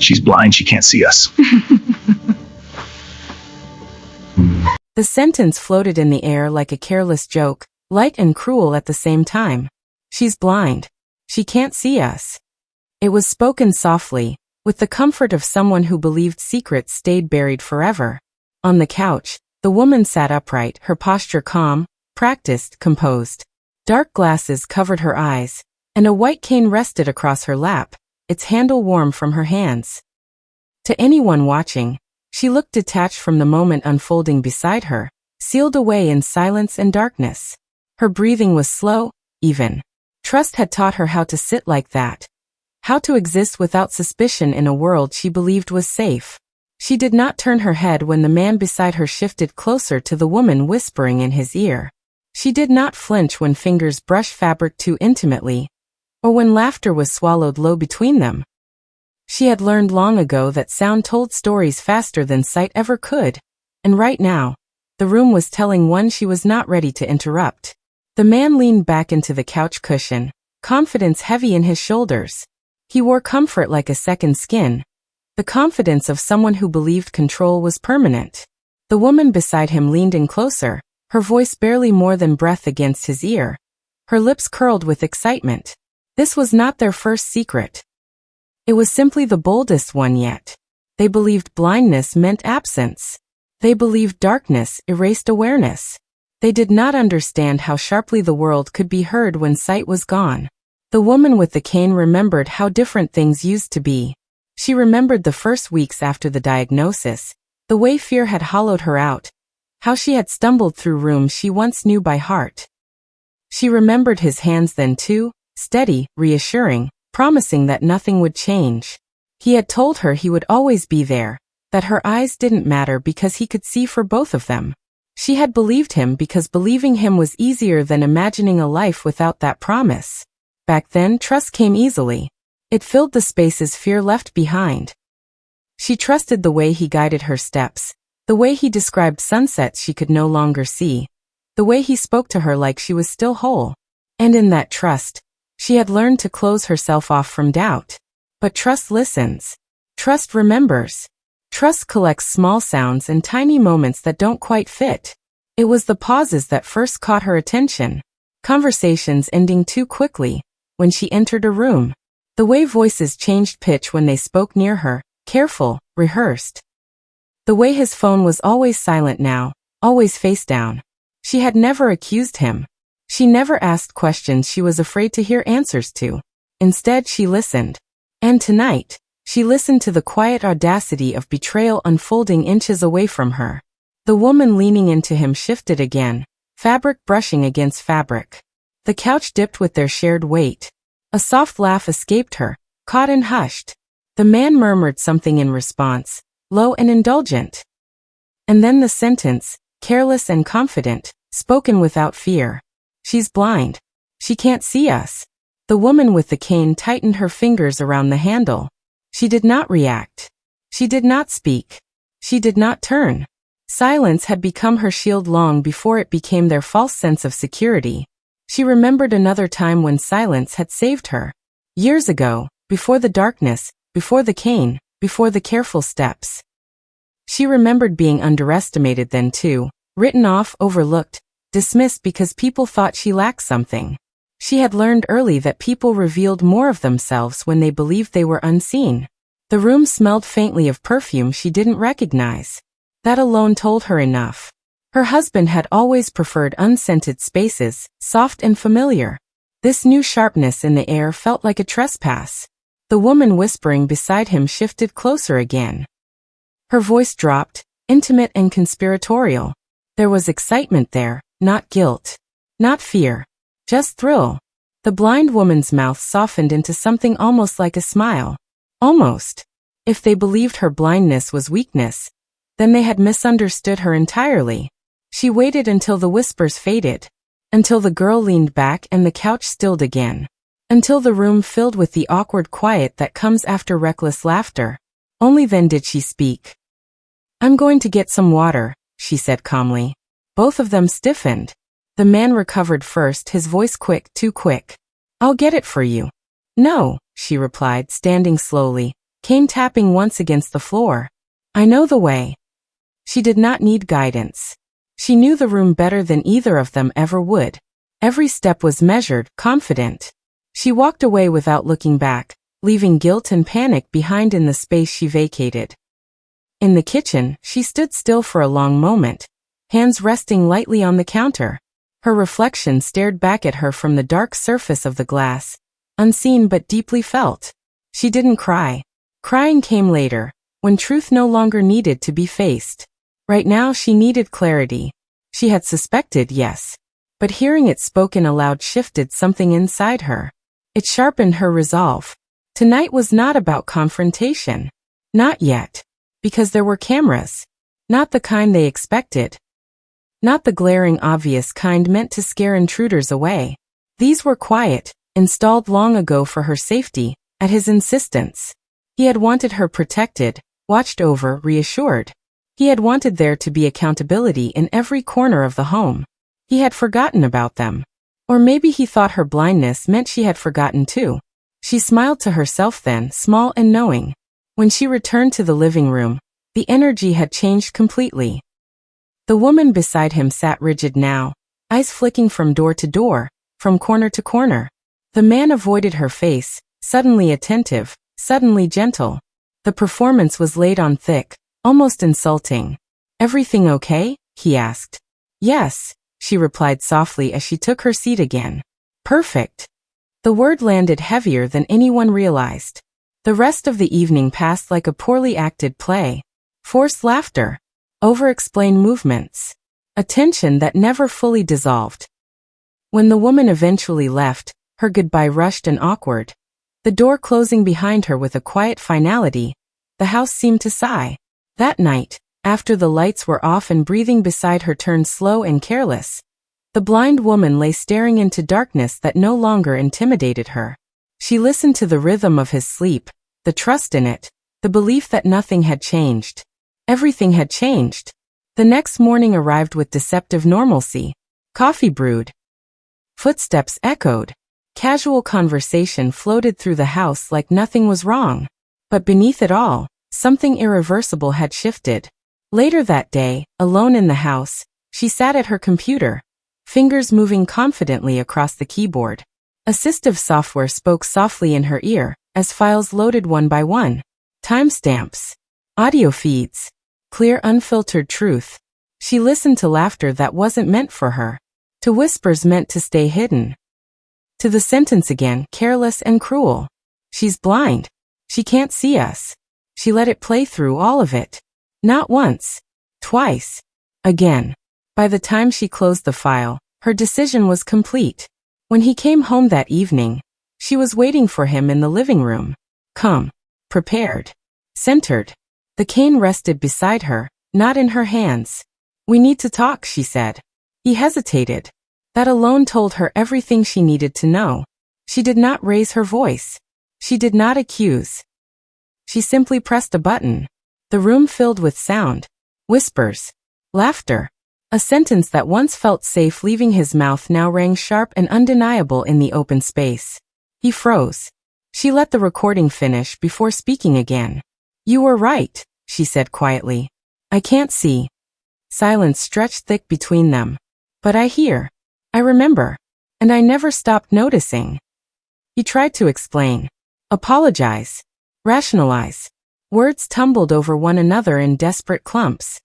She's blind, she can't see us. The sentence floated in the air like a careless joke, light and cruel at the same time. She's blind. She can't see us. It was spoken softly, with the comfort of someone who believed secrets stayed buried forever. On the couch, the woman sat upright, her posture calm, practiced, composed. Dark glasses covered her eyes, and a white cane rested across her lap, its handle warm from her hands. To anyone watching, she looked detached from the moment unfolding beside her, sealed away in silence and darkness. Her breathing was slow, even. Trust had taught her how to sit like that. How to exist without suspicion in a world she believed was safe. She did not turn her head when the man beside her shifted closer to the woman, whispering in his ear. She did not flinch when fingers brushed fabric too intimately, or when laughter was swallowed low between them. She had learned long ago that sound told stories faster than sight ever could, and right now, the room was telling one she was not ready to interrupt. The man leaned back into the couch cushion, confidence heavy in his shoulders. He wore comfort like a second skin, the confidence of someone who believed control was permanent. The woman beside him leaned in closer, her voice barely more than breath against his ear. Her lips curled with excitement. This was not their first secret. It was simply the boldest one yet. They believed blindness meant absence. They believed darkness erased awareness. They did not understand how sharply the world could be heard when sight was gone. The woman with the cane remembered how different things used to be. She remembered the first weeks after the diagnosis, the way fear had hollowed her out, how she had stumbled through rooms she once knew by heart. She remembered his hands then too, steady, reassuring, promising that nothing would change. He had told her he would always be there, that her eyes didn't matter because he could see for both of them. She had believed him because believing him was easier than imagining a life without that promise. Back then, trust came easily. It filled the spaces fear left behind. She trusted the way he guided her steps, the way he described sunsets she could no longer see, the way he spoke to her like she was still whole. And in that trust, she had learned to close herself off from doubt. But trust listens. Trust remembers. Trust collects small sounds and tiny moments that don't quite fit. It was the pauses that first caught her attention. Conversations ending too quickly, when she entered a room. The way voices changed pitch when they spoke near her, careful, rehearsed. The way his phone was always silent now, always face down. She had never accused him. She never asked questions she was afraid to hear answers to. Instead, she listened. And tonight, she listened to the quiet audacity of betrayal unfolding inches away from her. The woman leaning into him shifted again, fabric brushing against fabric. The couch dipped with their shared weight. A soft laugh escaped her, caught and hushed. The man murmured something in response, low and indulgent. And then the sentence, careless and confident, spoken without fear. She's blind. She can't see us. The woman with the cane tightened her fingers around the handle. She did not react. She did not speak. She did not turn. Silence had become her shield long before it became their false sense of security. She remembered another time when silence had saved her. Years ago, before the darkness, before the cane, before the careful steps. She remembered being underestimated then too, written off, overlooked, dismissed because people thought she lacked something. She had learned early that people revealed more of themselves when they believed they were unseen. The room smelled faintly of perfume she didn't recognize. That alone told her enough. Her husband had always preferred unscented spaces, soft and familiar. This new sharpness in the air felt like a trespass. The woman whispering beside him shifted closer again. Her voice dropped, intimate and conspiratorial. There was excitement there, not guilt. Not fear. Just thrill. The blind woman's mouth softened into something almost like a smile. Almost. If they believed her blindness was weakness, then they had misunderstood her entirely. She waited until the whispers faded. Until the girl leaned back and the couch stilled again. Until the room filled with the awkward quiet that comes after reckless laughter. Only then did she speak. "I'm going to get some water," she said calmly. Both of them stiffened. The man recovered first, his voice quick, too quick. "I'll get it for you." "No," she replied, standing slowly, cane tapping once against the floor. I know the way. She did not need guidance. She knew the room better than either of them ever would. Every step was measured, confident. She walked away without looking back, leaving guilt and panic behind in the space she vacated. In the kitchen, she stood still for a long moment, hands resting lightly on the counter. Her reflection stared back at her from the dark surface of the glass, unseen but deeply felt. She didn't cry. Crying came later, when truth no longer needed to be faced. Right now she needed clarity. She had suspected, yes. But hearing it spoken aloud shifted something inside her. It sharpened her resolve. Tonight was not about confrontation. Not yet. Because there were cameras. Not the kind they expected. Not the glaring obvious kind meant to scare intruders away. These were quiet, installed long ago for her safety, at his insistence. He had wanted her protected, watched over, reassured. He had wanted there to be accountability in every corner of the home. He had forgotten about them. Or maybe he thought her blindness meant she had forgotten too. She smiled to herself then, small and knowing. When she returned to the living room, the energy had changed completely. The woman beside him sat rigid now, eyes flicking from door to door, from corner to corner. The man avoided her face, suddenly attentive, suddenly gentle. The performance was laid on thick, almost insulting. "Everything okay?" he asked. "Yes," she replied softly as she took her seat again. "Perfect." The word landed heavier than anyone realized. The rest of the evening passed like a poorly acted play. Forced laughter. Over-explained movements. A tension that never fully dissolved. When the woman eventually left, her goodbye rushed and awkward. The door closing behind her with a quiet finality, the house seemed to sigh. That night, after the lights were off and breathing beside her turned slow and careless, the blind woman lay staring into darkness that no longer intimidated her. She listened to the rhythm of his sleep, the trust in it, the belief that nothing had changed. Everything had changed. The next morning arrived with deceptive normalcy. Coffee brewed. Footsteps echoed. Casual conversation floated through the house like nothing was wrong. But beneath it all, something irreversible had shifted. Later that day, alone in the house, she sat at her computer, fingers moving confidently across the keyboard. Assistive software spoke softly in her ear, as files loaded one by one. Timestamps. Audio feeds. Clear unfiltered truth. She listened to laughter that wasn't meant for her. To whispers meant to stay hidden. To the sentence again, careless and cruel. "She's blind. She can't see us." She let it play through all of it. Not once. Twice. Again. By the time she closed the file, her decision was complete. When he came home that evening, she was waiting for him in the living room. Calm. Prepared. Centered. The cane rested beside her, not in her hands. "We need to talk," she said. He hesitated. That alone told her everything she needed to know. She did not raise her voice. She did not accuse. She simply pressed a button. The room filled with sound. Whispers. Laughter. A sentence that once felt safe leaving his mouth now rang sharp and undeniable in the open space. He froze. She let the recording finish before speaking again. "You were right," she said quietly. "I can't see." Silence stretched thick between them. "But I hear. I remember. And I never stopped noticing." He tried to explain. Apologize. Rationalize. Words tumbled over one another in desperate clumps.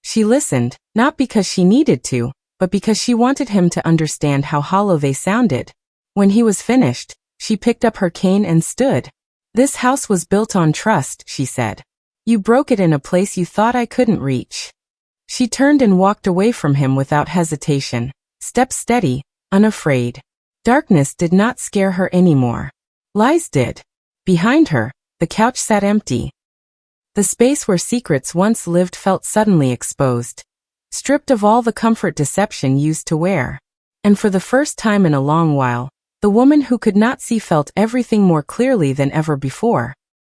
She listened, not because she needed to, but because she wanted him to understand how hollow they sounded. When he was finished, she picked up her cane and stood. "This house was built on trust," she said. "You broke it in a place you thought I couldn't reach." She turned and walked away from him without hesitation, step steady, unafraid. Darkness did not scare her anymore. Lies did. Behind her, the couch sat empty. The space where secrets once lived felt suddenly exposed, stripped of all the comfort deception used to wear. And for the first time in a long while, the woman who could not see felt everything more clearly than ever before.